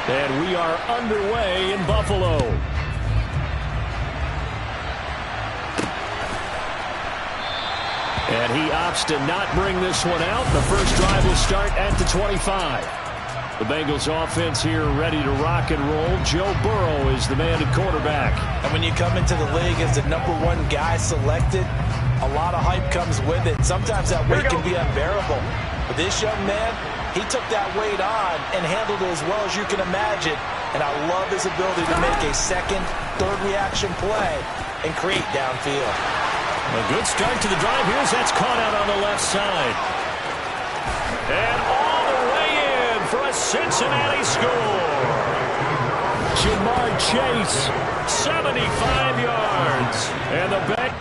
And we are underway in Buffalo. And he opts to not bring this one out. The first drive will start at the 25. The Bengals offense here ready to rock and roll. Joe Burrow is the man at quarterback. And when you come into the league as the #1 guy selected, a lot of hype comes with it. Sometimes that weight can be unbearable. But this young man, he took that weight on and handled it as well as you can imagine. And I love his ability to make a second, third reaction play and create downfield. A good start to the drive. That's caught out on the left side. And all the way in for a Cincinnati score. Jamar Chase, 75 yards. And the back.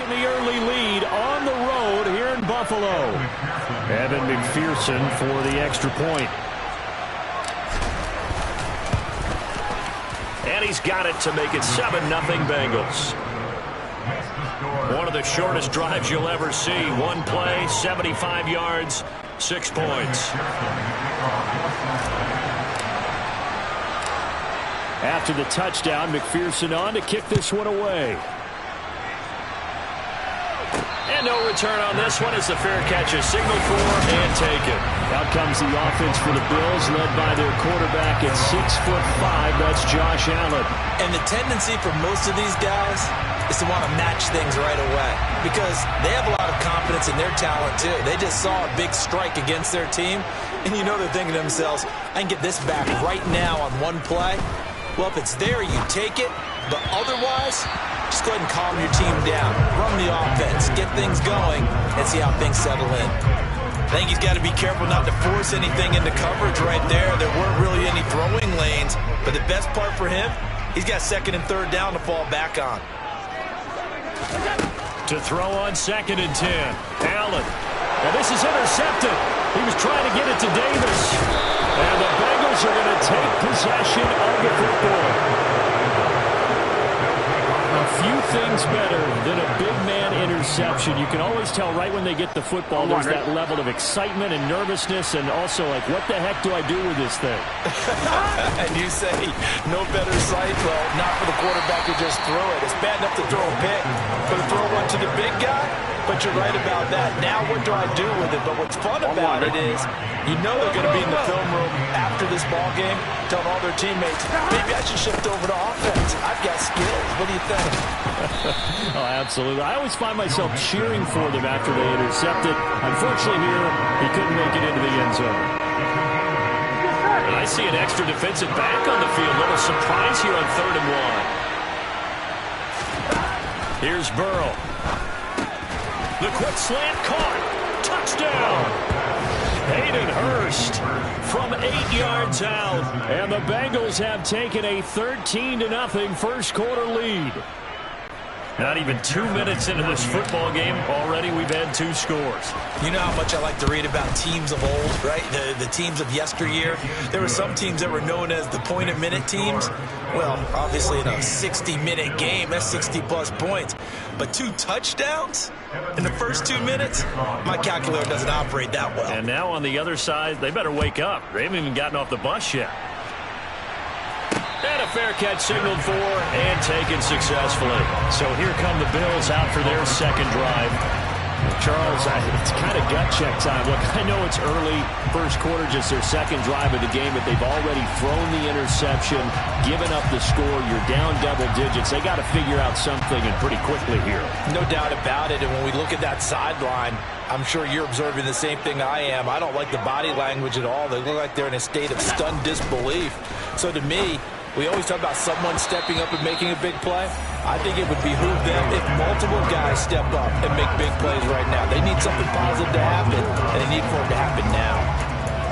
The early lead on the road here in Buffalo. Evan McPherson for the extra point. And he's got it to make it 7-0 Bengals. One of the shortest drives you'll ever see. One play, 75 yards, 6 points. After the touchdown, McPherson on to kick this one away. And no return on this one as the fair catch is signaled for and taken. Out comes the offense for the Bills, led by their quarterback at 6'5". That's Josh Allen. And the tendency for most of these guys is to want to match things right away because they have a lot of confidence in their talent too. They just saw a big strike against their team, and you know they're thinking to themselves, I can get this back right now on one play. Well, if it's there, you take it, but otherwise, just go ahead and calm your team down. Run the offense, get things going, and see how things settle in. I think he's got to be careful not to force anything into coverage right there. There weren't really any throwing lanes, but the best part for him, he's got second and third down to fall back on. To throw on 2nd and 10. Allen. And this is intercepted. He was trying to get it to Davis. And the Bengals are going to take possession of the football. Few things better than a big man interception. You can always tell right when they get the football, there's that level of excitement and nervousness, and also like, what the heck do I do with this thing? And you say, no better sight? Well, not for the quarterback who just threw it. It's bad enough to throw a pick, but to throw one to the big guy? But you're right about that. Now what do I do with it? But what's fun about it is, you know they're going to be in the film room after this ball game, telling all their teammates, maybe I should shift over to offense. I've got skills. What do you think? Oh, absolutely. I always find myself cheering for them after they intercept it. Unfortunately here, he couldn't make it into the end zone. And I see an extra defensive back on the field. Little surprise here on 3rd and 1. Here's Burrow. The quick slant caught. Touchdown. Hayden Hurst from 8 yards out. And the Bengals have taken a 13-0 first quarter lead. Not even 2 minutes into this football game, already we've had 2 scores. You know how much I like to read about teams of old, right? The teams of yesteryear. There were some teams that were known as the point-a-minute teams. Well, obviously in a 60-minute game, that's 60-plus points. But 2 touchdowns in the first 2 minutes? My calculator doesn't operate that well. And now on the other side, they better wake up. They haven't even gotten off the bus yet. And a fair catch signaled for and taken successfully. So here come the Bills out for their second drive. Charles, it's kind of gut check time. Look, I know it's early, first quarter, just their second drive of the game, but they've already thrown the interception, given up the score. You're down double digits. They got to figure out something, and pretty quickly here. No doubt about it. And when we look at that sideline, I'm sure you're observing the same thing I am. I don't like the body language at all. They look like they're in a state of stunned disbelief. So to me, we always talk about someone stepping up and making a big play. I think it would behoove them if multiple guys step up and make big plays right now. They need something positive to happen, and they need for it to happen now.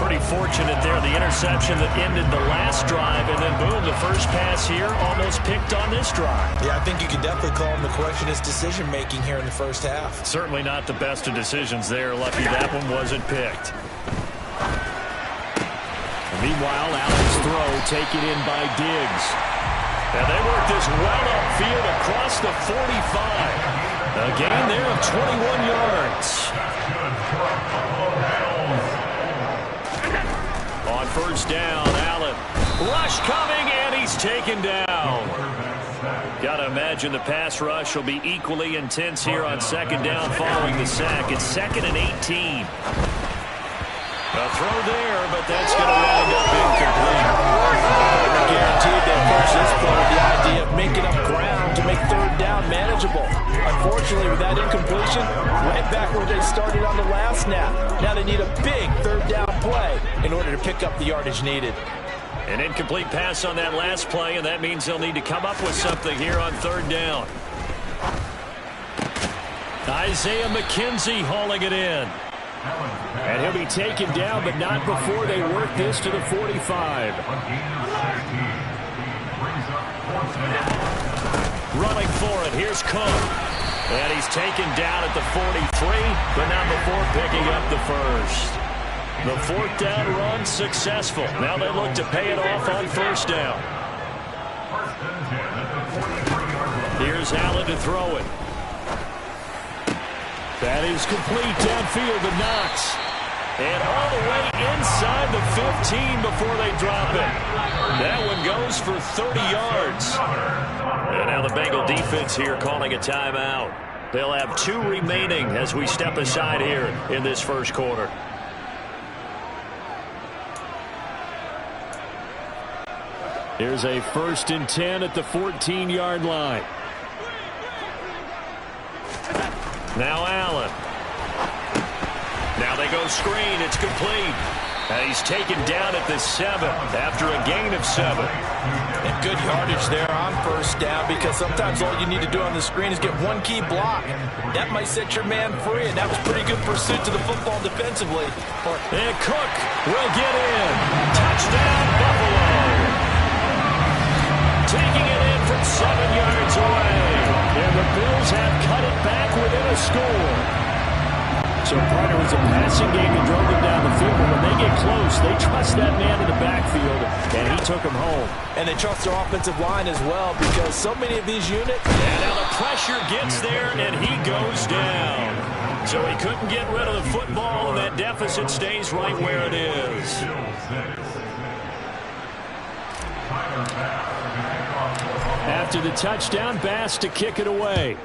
Pretty fortunate there, the interception that ended the last drive, and then boom, the first pass here almost picked on this drive. Yeah, I think you could definitely call him the question is decision-making here in the first half. Certainly not the best of decisions there. Lucky that one wasn't picked. Meanwhile, Allen's throw taken in by Diggs. And they work this well upfield across the 45. A gain there of 21 yards. On first down, Allen. Rush coming, and he's taken down. Got to imagine the pass rush will be equally intense here on second down following the sack. It's 2nd and 18. A throw there, but that's going to wind up incomplete. Guaranteed they approach this play with the idea of making up ground to make third down manageable. Unfortunately, with that incompletion, right back where they started on the last snap. Now they need a big third down play in order to pick up the yardage needed. An incomplete pass on that last play, and that means they'll need to come up with something here on third down. Isaiah McKenzie hauling it in. And he'll be taken down, but not before they work this to the 45. Running for it, here's Cook. And he's taken down at the 43, but not before picking up the first. The fourth down run successful. Now they look to pay it off on first down. Here's Allen to throw it. That is complete downfield to Knox. And all the way inside the 15 before they drop it. That one goes for 30 yards. And now the Bengal defense here calling a timeout. They'll have 2 remaining as we step aside here in this first quarter. Here's a 1st and 10 at the 14-yard line. Now Allen. Now they go screen. It's complete. And he's taken down at the 7 after a gain of 7. And good yardage there on first down, because sometimes all you need to do on the screen is get one key block. That might set your man free, and that was pretty good pursuit to the football defensively. And Cook will get in. Touchdown, Buffalo. Taking it in from 7 yards away. And the Bills have cut it back within a score. So part of it was a passing game that drove them down the field. But when they get close, they trust that man in the backfield, and he took them home. And they trust their offensive line as well, because so many of these units. And now the pressure gets there, and he goes down. So he couldn't get rid of the football, and that deficit stays right where it is. After the touchdown, Bass to kick it away.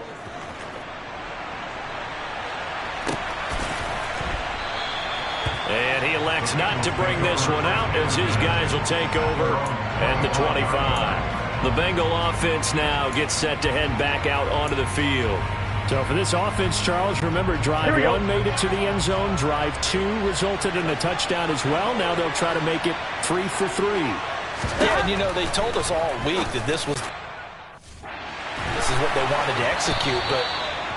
And he elects not to bring this one out as his guys will take over at the 25. The Bengal offense now gets set to head back out onto the field. So for this offense, Charles, remember drive 1 made it to the end zone. Drive 2 resulted in a touchdown as well. Now they'll try to make it 3 for 3. Yeah, and you know, they told us all week that this is what they wanted to execute, but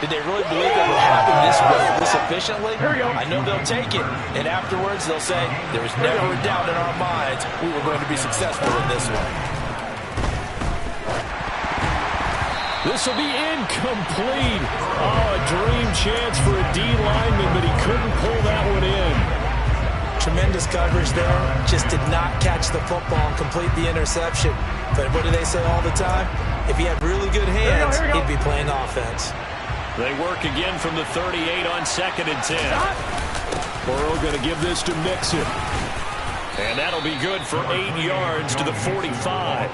did they really believe they would happen this way, this efficiently? I know they'll take it, and afterwards they'll say, there was never a doubt in our minds we were going to be successful in this one. This will be incomplete. Oh, a dream chance for a D lineman, but he couldn't pull that one in. Tremendous coverage there. Just did not catch the football and complete the interception. But what do they say all the time? If he had really good hands, he'd be playing offense. They work again from the 38 on 2nd and 10. Burrow going to give this to Mixon. And that'll be good for 8 yards to the 45.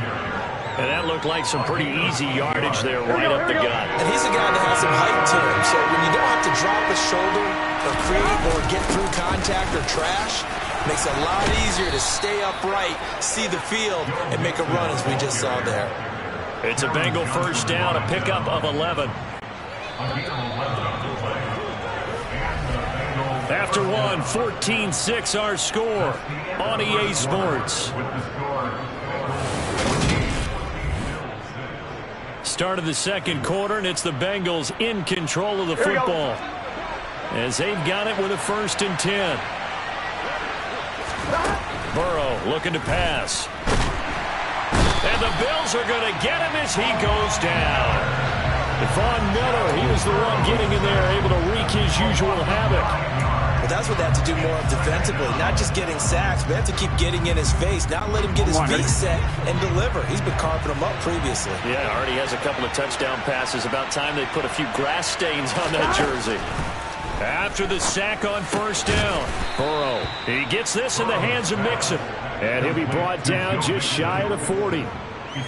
And that looked like some pretty easy yardage there right up the gut. And he's a guy that has some height to him. So when you don't have to drop a shoulder or create or get through contact or trash, it makes it a lot easier to stay upright, see the field, and make a run as we just saw there. It's a Bengal first down, a pickup of 11. After one, 14-6 our score on EA Sports. Start of the second quarter, and it's the Bengals in control of the football as they've got it with a 1st and 10. Burrow looking to pass. And the Bills are going to get him as he goes down. Von Miller, he was the one getting in there, able to wreak his usual havoc. Well, that's what they have to do more of defensively. Not just getting sacks, but they have to keep getting in his face. Not let him get his feet set and deliver. He's been carving them up previously. Yeah, already has a couple of touchdown passes. About time they put a few grass stains on that jersey. After the sack on first down, Burrow, he gets this in the hands of Mixon. And he'll be brought down just shy of the 40. Behind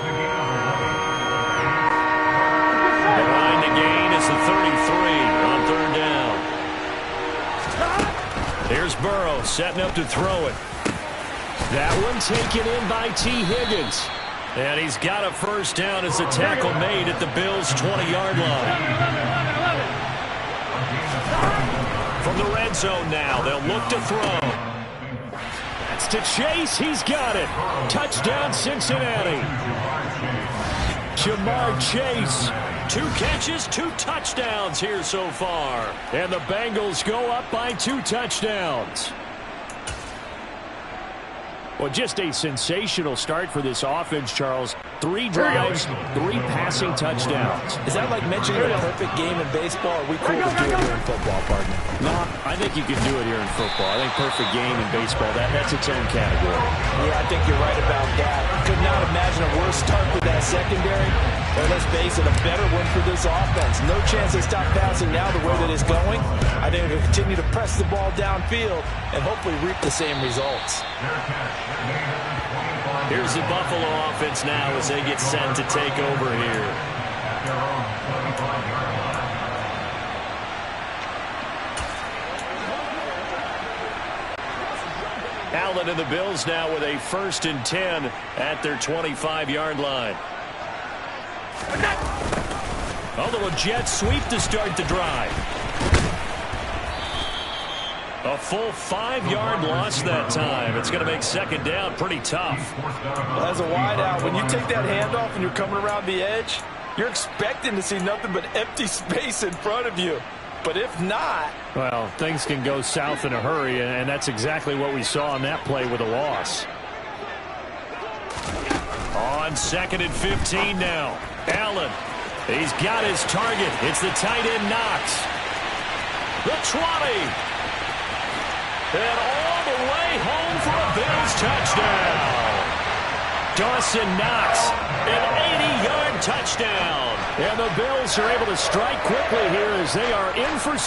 the gain is the 33 on third down. Here's Burrow setting up to throw it. That one taken in by T. Higgins. And he's got a first down as the tackle made at the Bills' 20-yard line. From the red zone now, they'll look to throw. That's to Chase. He's got it. Touchdown, Cincinnati. Jamar Chase. 2 catches, 2 touchdowns here so far. And the Bengals go up by 2 touchdowns. Well, just a sensational start for this offense, Charles. 3 drives, 3 passing touchdowns. Is that like mentioning a perfect game in baseball, or are we cool to do it here in football, partner? No, I think you can do it here in football. I think perfect game in baseball, that's its own category. Yeah, I think you're right about that. Could not imagine a worse start with that secondary. But let's face it, a better one for this offense. No chance they stop passing now the way that it's going. I think they'll continue to press the ball downfield and hopefully reap the same results. Here's the Buffalo offense now as they get set to take over here. Allen and the Bills now with a 1st and 10 at their 25-yard line. A little jet sweep to start the drive. A full 5-yard loss that time. It's going to make second down pretty tough. Well, as a wideout, when you take that handoff and you're coming around the edge, you're expecting to see nothing but empty space in front of you. But if not... Well, things can go south in a hurry, and that's exactly what we saw on that play with a loss. On 2nd and 15 now. Allen, he's got his target. It's the tight end Knox. The 20. And all the way home for a Bills touchdown. Dawson Knox, an 80-yard touchdown. And the Bills are able to strike quickly here as they are in for 6.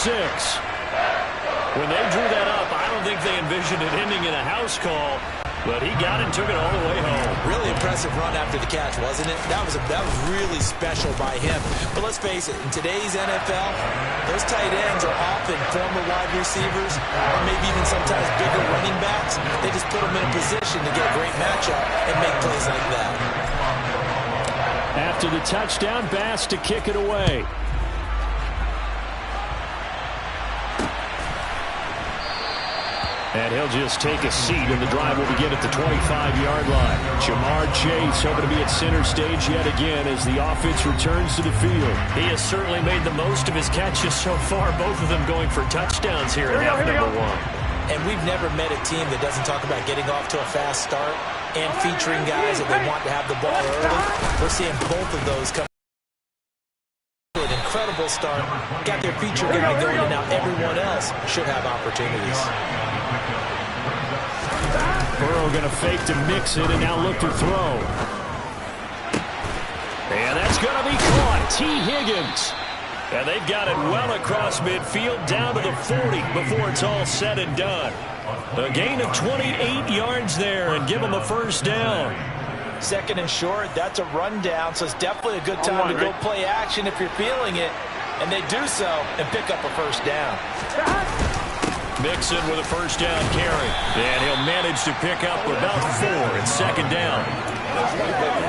When they drew that up, I don't think they envisioned it ending in a house call. But he got it and took it all the way home. Really impressive run after the catch, wasn't it? That was really special by him. But let's face it, in today's NFL, those tight ends are often former wide receivers or maybe even sometimes bigger running backs. They just put them in a position to get a great matchup and make plays like that. After the touchdown, Bass to kick it away. And he'll just take a seat, and the drive will begin at the 25-yard line. Jamar Chase hoping to be at center stage yet again as the offense returns to the field. He has certainly made the most of his catches so far, both of them going for touchdowns here in half number 1. And we've never met a team that doesn't talk about getting off to a fast start and featuring guys that they want to have the ball early. We're seeing both of those come. An incredible start. Got their feature guy going, and now everyone else should have opportunities. Burrow going to fake to mix it and now look to throw. And that's going to be caught. T. Higgins. And they've got it well across midfield down to the 40 before it's all said and done. A gain of 28 yards there and give them a first down. 2nd and short, that's a rundown, so it's definitely a good time to go play action if you're feeling it. And they do so and pick up a first down. Mixon with a first down carry. And he'll manage to pick up about 4 at second down.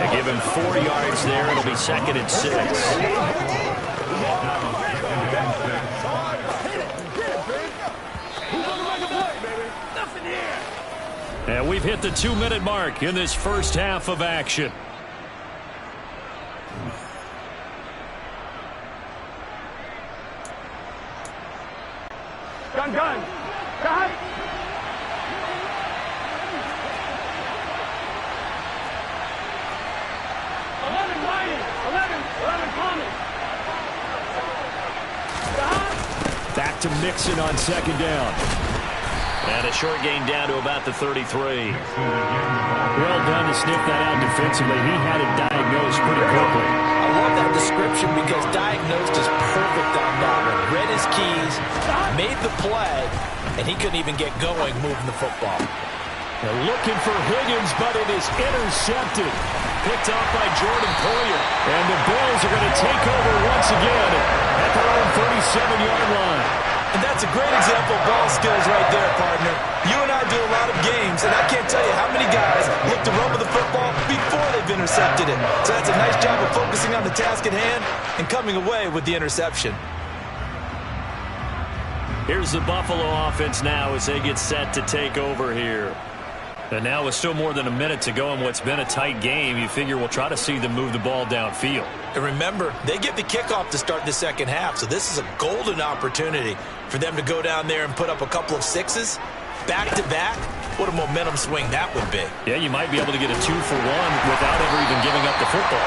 They give him 4 yards there. It'll be 2nd and 6. And we've hit the 2-minute mark in this first half of action. Gun. 11 waiting. 11 coming. Back to Mixon on second down. And a short gain down to about the 33. Well done to sniff that out defensively. He had it diagnosed pretty quickly. I love that description because diagnosed is perfect on that one. Read his keys, made the play, and he couldn't even get going moving the football. They're looking for Higgins, but it is intercepted. Picked off by Jordan Poyer. And the Bills are going to take over once again at their own 37-yard line. And that's a great example of ball skills right there, partner. You and I do a lot of games, and I can't tell you how many guys look to run with the football before they've intercepted it. So that's a nice job of focusing on the task at hand and coming away with the interception. Here's the Buffalo offense now as they get set to take over here. And now with still more than a minute to go in what's been a tight game, you figure we'll try to see them move the ball downfield. And remember, they get the kickoff to start the second half, so this is a golden opportunity for them to go down there and put up a couple of sixes back-to-back. What a momentum swing that would be. Yeah, you might be able to get a 2-for-1 without ever even giving up the football.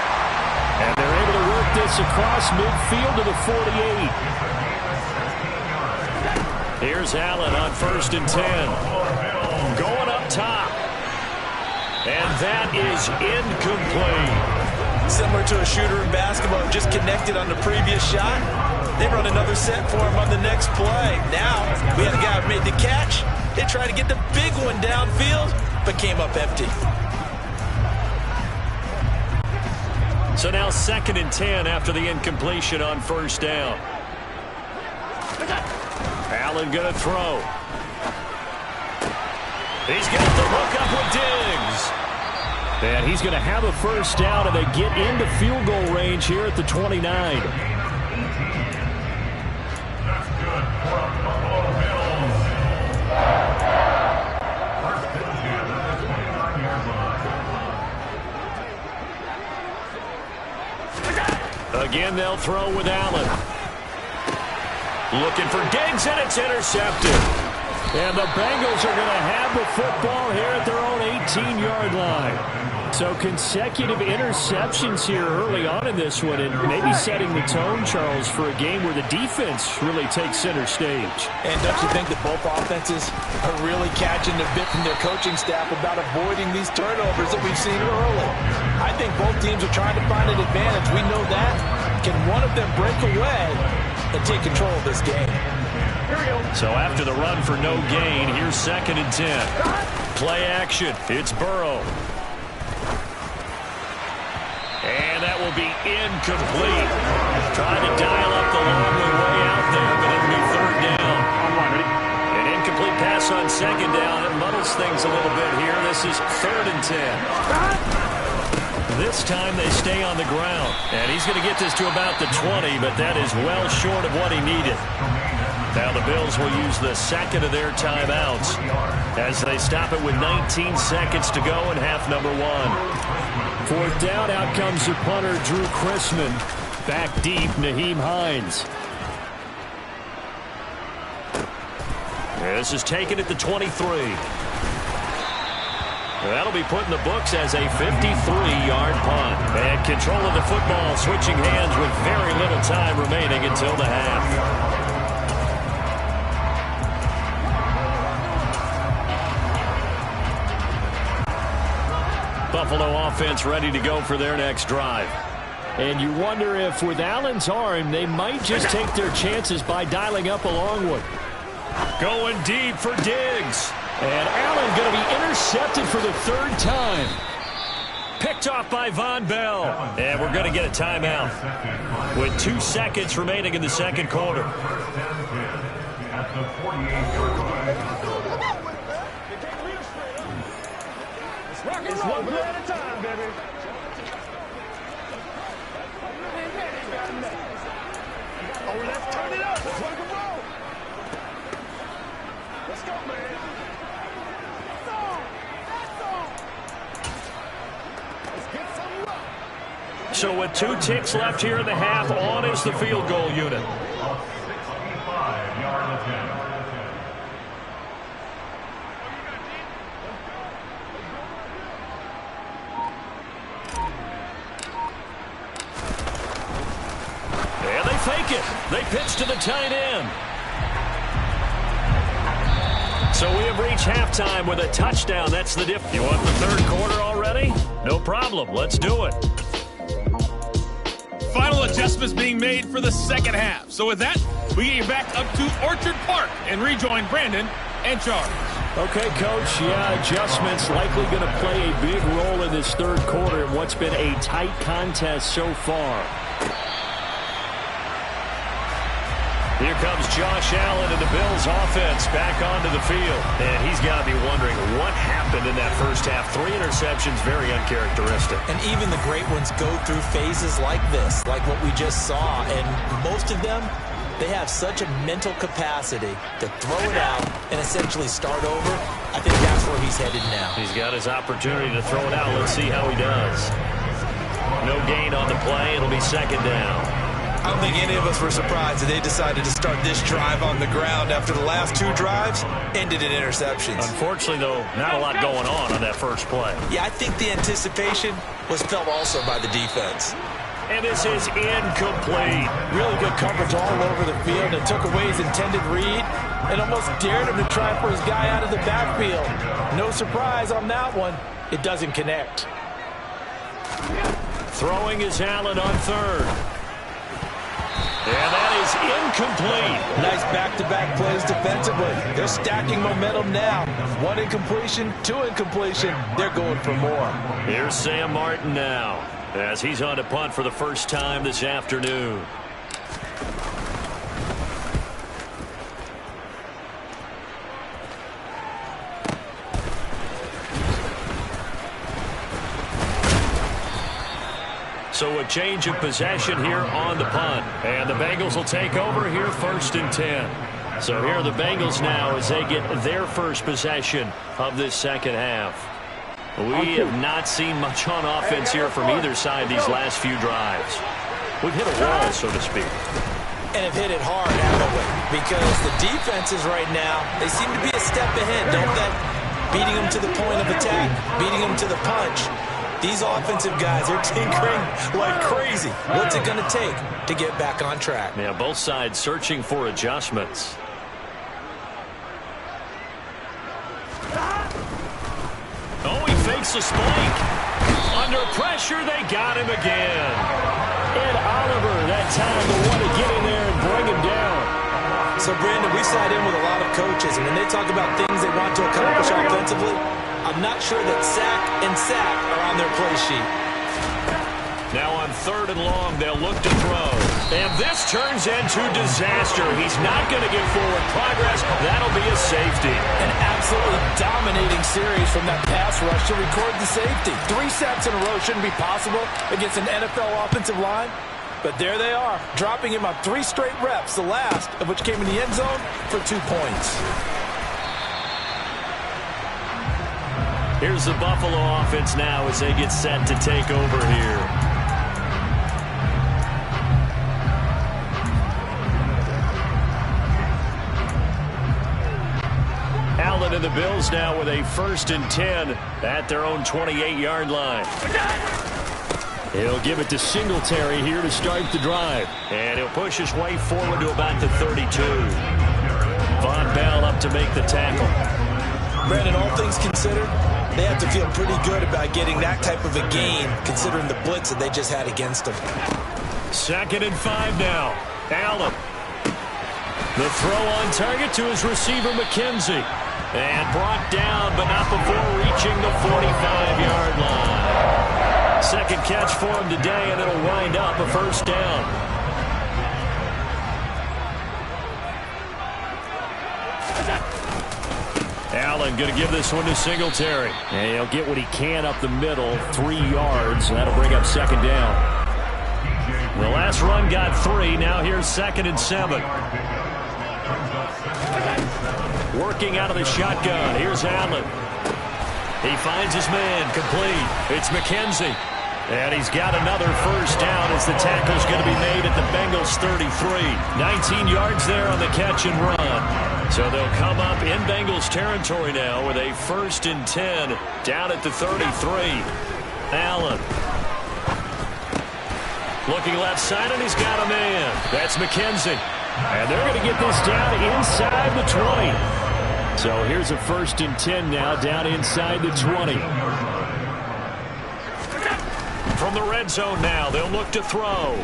And they're able to work this across midfield to the 48. Here's Allen on 1st and 10. Going up top. And that is incomplete. Similar to a shooter in basketball who just connected on the previous shot. They run another set for him on the next play. Now, we had a guy who made the catch. They tried to get the big one downfield, but came up empty. So now 2nd and 10 after the incompletion on 1st down. Allen going to throw. He's got the hook up with Diggs. And he's going to have a 1st down, and they get into field goal range here at the 29. Again, they'll throw with Allen. Looking for Diggs, and it's intercepted. And the Bengals are going to have the football here at their own 18-yard line. So consecutive interceptions here early on in this one, and maybe setting the tone, Charles, for a game where the defense really takes center stage. And don't you think that both offenses are really catching the bit from their coaching staff about avoiding these turnovers that we've seen early? I think both teams are trying to find an advantage. We know that. Can one of them break away and take control of this game? So after the run for no gain, here's 2nd and 10. Play action. It's Burrow. And that will be incomplete. Trying to dial up the long way out there, but it'll be 3rd down. An incomplete pass on 2nd down. It muddles things a little bit here. This is 3rd and 10. This time they stay on the ground. And he's going to get this to about the 20, but that is well short of what he needed. Now the Bills will use the 2nd of their timeouts as they stop it with 19 seconds to go in half number 1. 4th down, out comes the punter, Drew Chrisman. Back deep, Naheem Hines. This is taken at the 23. That'll be put in the books as a 53-yard punt. And control of the football, switching hands with very little time remaining until the half. Buffalo offense ready to go for their next drive. And you wonder if with Allen's arm, they might just take their chances by dialing up a long one. Going deep for Diggs. And Allen going to be intercepted for the 3rd time. Picked off by Von Bell. And we're going to get a timeout with 2 seconds remaining in the 2nd quarter. It's one play at a time, baby. Oh, let's turn it up. Let's rock and roll. Let's go, man. That's all. That's all. Let's get some luck. So with 2 ticks left here in the half, on is the field goal unit. 65-yard attempt. Fake it. They pitch to the tight end. So we have reached halftime with a touchdown. That's the diff. You want the third quarter already? No problem. Let's do it. Final adjustments being made for the second half. So with that, we get you back up to Orchard Park and rejoin Brandon and Charles. Okay, Coach. Yeah, adjustments likely going to play a big role in this third quarter in what's been a tight contest so far. Here comes Josh Allen and the Bills offense back onto the field. And he's got to be wondering what happened in that first half. 3 interceptions, very uncharacteristic. And even the great ones go through phases like this, like what we just saw. And most of them, they have such a mental capacity to throw it out and essentially start over. I think that's where he's headed now. He's got his opportunity to throw it out. Let's see how he does. No gain on the play. It'll be second down. I don't think any of us were surprised that they decided to start this drive on the ground after the last 2 drives ended in interceptions. Unfortunately, though, not a lot going on that first play. Yeah, I think the anticipation was felt also by the defense. And this is incomplete. Really good coverage all over the field. It took away his intended read and almost dared him to try for his guy out of the backfield. No surprise on that one. It doesn't connect. Throwing is Allen on third. And that is incomplete. Nice back-to-back plays defensively. They're stacking momentum now. 1 incompletion, 2 incompletion. They're going for more. Here's Sam Martin now as he's on to punt for the first time this afternoon. So a change of possession here on the punt. And the Bengals will take over here 1st and 10. So here are the Bengals now as they get their first possession of this second half. We have not seen much on offense here from either side these last few drives. We've hit a wall, so to speak. And have hit it hard, haven't we? Because the defenses right now, they seem to be a step ahead, don't they? Beating them to the point of attack, beating them to the punch. These offensive guys are tinkering like crazy. What's it going to take to get back on track? Yeah, both sides searching for adjustments. Oh, he fakes a spike. Under pressure, they got him again. And Oliver, that time, will want to get in there and bring him down. So, Brandon, we sat in with a lot of coaches, and when they talk about things they want to accomplish offensively, I'm not sure that sack and sack are on their play sheet. Now on 3rd and long, they'll look to throw. And this turns into disaster. He's not going to get forward progress. That'll be a safety. An absolutely dominating series from that pass rush to record the safety. 3 sacks in a row shouldn't be possible against an NFL offensive line. But there they are, dropping him on 3 straight reps, the last of which came in the end zone for 2 points. Here's the Buffalo offense now as they get set to take over here. Allen and the Bills now with a 1st and 10 at their own 28-yard line. He'll give it to Singletary here to start the drive. And he'll push his way forward to about the 32. Von Bell up to make the tackle. Brandon, all things considered, they have to feel pretty good about getting that type of a gain, considering the blitz that they just had against them. 2nd and 5 now. Allen. The throw on target to his receiver, McKenzie. And brought down, but not before reaching the 45-yard line. Second catch for him today, and it'll wind up a 1st down. Allen going to give this one to Singletary. And he'll get what he can up the middle, 3 yards. That'll bring up 2nd down. The last run got 3. Now here's 2nd and 7. Working out of the shotgun. Here's Allen. He finds his man. Complete. It's McKenzie. And he's got another 1st down as the tackle's going to be made at the Bengals 33. 19 yards there on the catch and run. So they'll come up in Bengals territory now with a 1st and 10 down at the 33. Allen. Looking left side, and he's got a man. That's McKenzie. And they're going to get this down inside the 20. So here's a 1st and 10 now, down inside the 20. From the red zone now, they'll look to throw.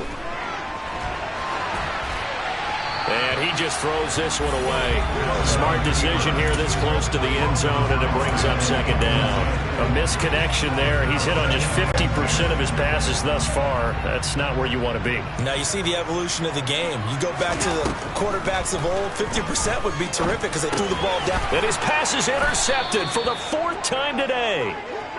And he just throws this one away. Smart decision here this close to the end zone, and it brings up 2nd down. A misconnection there. He's hit on just 50% of his passes thus far. That's not where you want to be. Now you see the evolution of the game. You go back to the quarterbacks of old, 50% would be terrific because they threw the ball down. And his pass is intercepted for the 4th time today.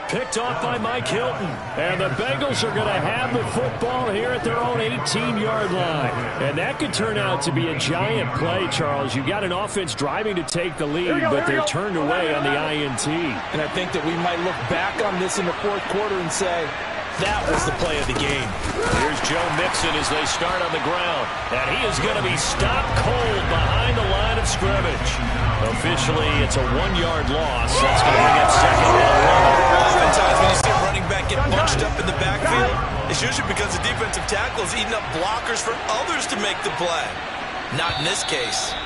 Picked off by Mike Hilton. And the Bengals are going to have the football here at their own 18-yard line. And that could turn out to be a giant play, Charles. You've got an offense driving to take the lead, but they're turned away on the INT. And I think that we might look back on this in the 4th quarter and say, that was the play of the game. Here's Joe Mixon as they start on the ground. And he is going to be stopped cold behind the line of scrimmage. Officially, it's a 1-yard loss. That's going to bring up 2nd and 11. Oftentimes when you see a running back get bunched up in the backfield, it's usually because the defensive tackle is eating up blockers for others to make the play. Not in this case.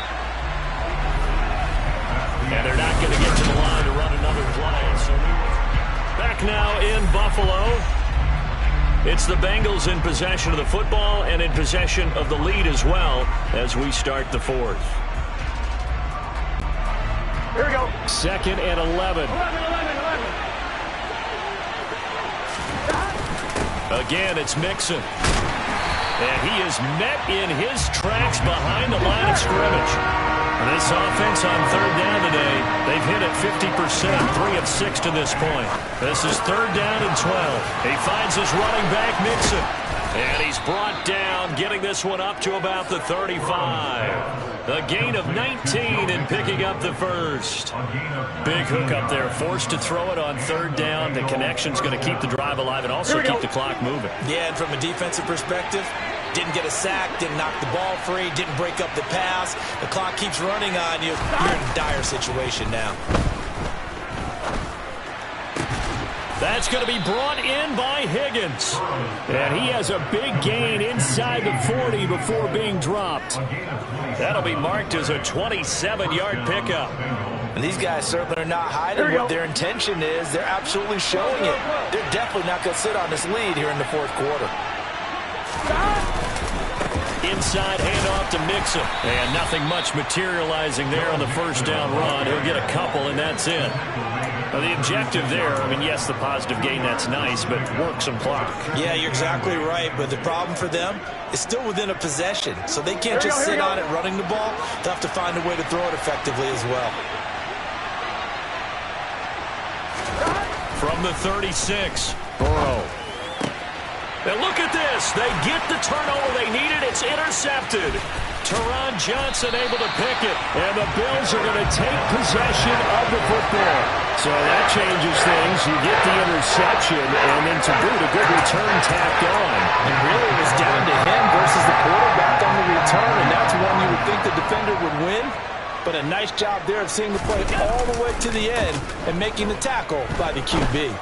And they're not going to get to the line to run another play. So back now in Buffalo. It's the Bengals in possession of the football and in possession of the lead as well as we start the 4th. Here we go. 2nd and 11. Again, it's Mixon. And he is met in his tracks behind the line of scrimmage. This offense on 3rd down today, they've hit it 50%, 3 of 6 to this point. This is 3rd down and 12. He finds his running back, Mixon. And he's brought down, getting this one up to about the 35. A gain of 19 and picking up the 1st. Big hook up there, forced to throw it on 3rd down. The connection's going to keep the drive alive and also keep the clock moving. Yeah, and from a defensive perspective, didn't get a sack, didn't knock the ball free, didn't break up the pass. The clock keeps running on you. You're in a dire situation now. That's going to be brought in by Higgins. And he has a big gain inside the 40 before being dropped. That'll be marked as a 27-yard pickup. And these guys certainly are not hiding what their intention is. They're absolutely showing it. They're definitely not going to sit on this lead here in the 4th quarter. Inside handoff to Mixon. And nothing much materializing there on the 1st down run. He'll get a couple, and that's it. Now, the objective there, I mean, yes, the positive gain, that's nice, but work some clock. Yeah, you're exactly right, but the problem for them is still within a possession, so they can't just sit on it running the ball. They'll have to find a way to throw it effectively as well. From the 36, Burrow. And look at this. They get the turnover they needed. It's intercepted. Teron Johnson able to pick it. And the Bills are going to take possession of the football. So that changes things. You get the interception, and then to boot, a good return tacked on. And really it was down to him versus the quarterback on the return, and that's one you would think the defender would win. But a nice job there of seeing the play all the way to the end and making the tackle by the QB.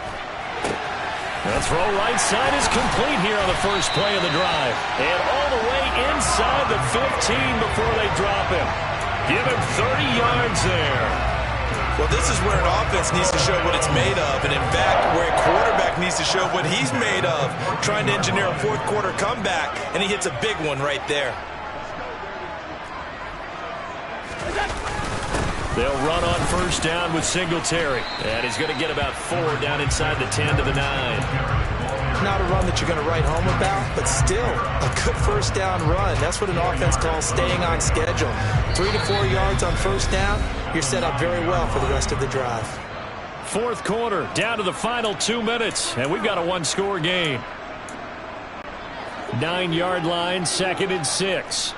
The throw right side is complete here on the first play of the drive. And all the way inside the 15 before they drop him. Give him 30 yards there. Well, this is where an offense needs to show what it's made of. And in fact, where a quarterback needs to show what he's made of. Trying to engineer a 4th quarter comeback. And he hits a big one right there. They'll run on 1st down with Singletary. And he's going to get about 4 down inside the 10 to the 9. Not a run that you're going to write home about, but still a good 1st down run. That's what an offense calls staying on schedule. 3 to 4 yards on 1st down, you're set up very well for the rest of the drive. 4th quarter, down to the final 2 minutes, and we've got a 1-score game. 9-yard line, 2nd and 6.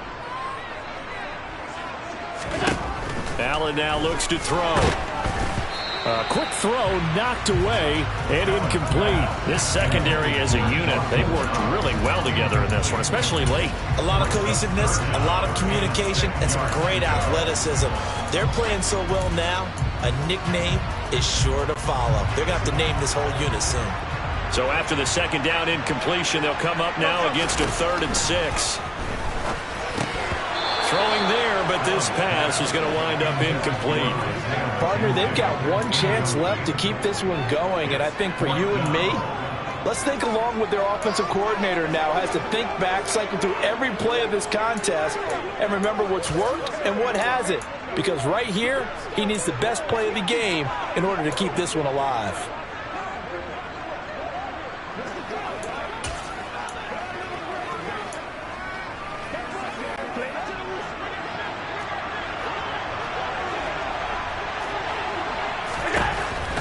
Allen now looks to throw. A quick throw knocked away and incomplete. This secondary as a unit, they've worked really well together in this one, especially late. A lot of cohesiveness, a lot of communication, and some great athleticism. They're playing so well now, a nickname is sure to follow. They're going to have to name this whole unit soon. So after the 2nd down incompletion, they'll come up now against a 3rd and 6. Throwing there, but this pass is going to wind up incomplete. Partner, they've got one chance left to keep this one going, and I think for you and me, let's think along with their offensive coordinator now. Has to think back, cycle through every play of this contest, and remember what's worked and what hasn't. Because right here, he needs the best play of the game in order to keep this one alive.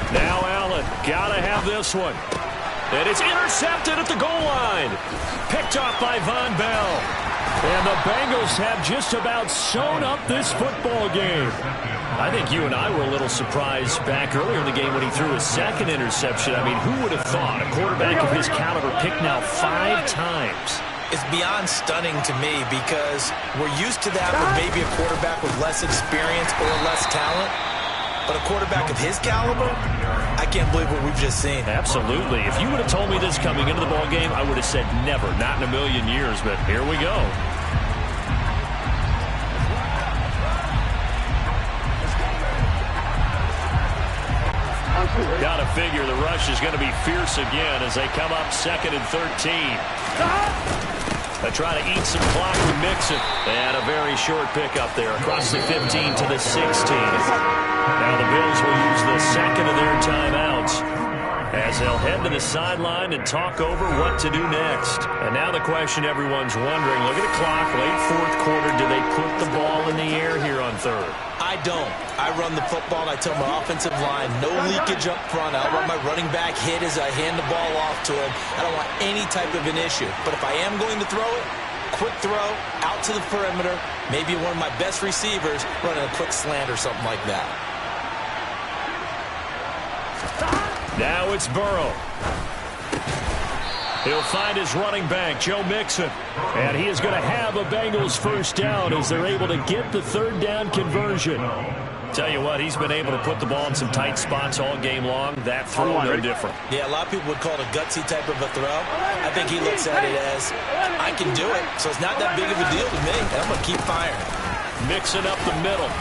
Now Allen, gotta have this one. And it's intercepted at the goal line. Picked off by Von Bell. And the Bengals have just about sewn up this football game. I think you and I were a little surprised back earlier in the game when he threw his second interception. I mean, who would have thought a quarterback of his caliber picked now 5 times? It's beyond stunning to me because we're used to that with maybe a quarterback with less experience or less talent. But a quarterback of his caliber, I can't believe what we've just seen. Absolutely. If you would have told me this coming into the ballgame, I would have said never, not in a million years, but here we go. Got to figure the rush is going to be fierce again as they come up 2nd and 13. They try to eat some clock with Mixon. And a very short pickup there across the 15 to the 16. Now the Bills will use the second of their timeouts as they'll head to the sideline and talk over what to do next. And now the question everyone's wondering, look at the clock, late 4th quarter, do they put the ball in the air here on 3rd? I don't. I run the football, and I tell my offensive line, no leakage up front. I'll run my running back hit as I hand the ball off to him. I don't want any type of an issue. But if I am going to throw it, quick throw, out to the perimeter, maybe one of my best receivers running a quick slant or something like that. Now it's Burrow. He'll find his running back, Joe Mixon. And he is going to have a Bengals first down as they're able to get the 3rd down conversion. Tell you what, he's been able to put the ball in some tight spots all game long. That throw, no different. Yeah, a lot of people would call it a gutsy type of a throw. I think he looks at it as, I can do it, so it's not that big of a deal to me, and I'm going to keep firing. Mixing up the middle.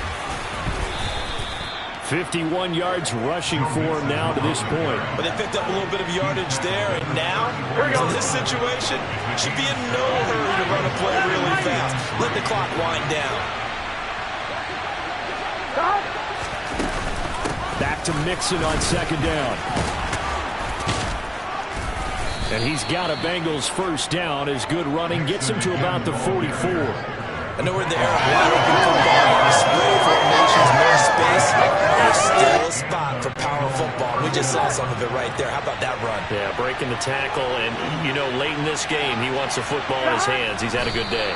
51 yards rushing for him now to this point. But they picked up a little bit of yardage there, and now, in this situation, should be in no hurry to run a play really fast. Let the clock wind down. Back to Mixon on 2nd down. And he's got a Bengals first down as good running gets him to about the 44. I know we're in the era of wide open football, spread formations, more space. There's still a spot for power football. We just saw some of it right there. How about that run? Yeah, breaking the tackle, and, you know, late in this game, he wants the football in his hands. He's had a good day.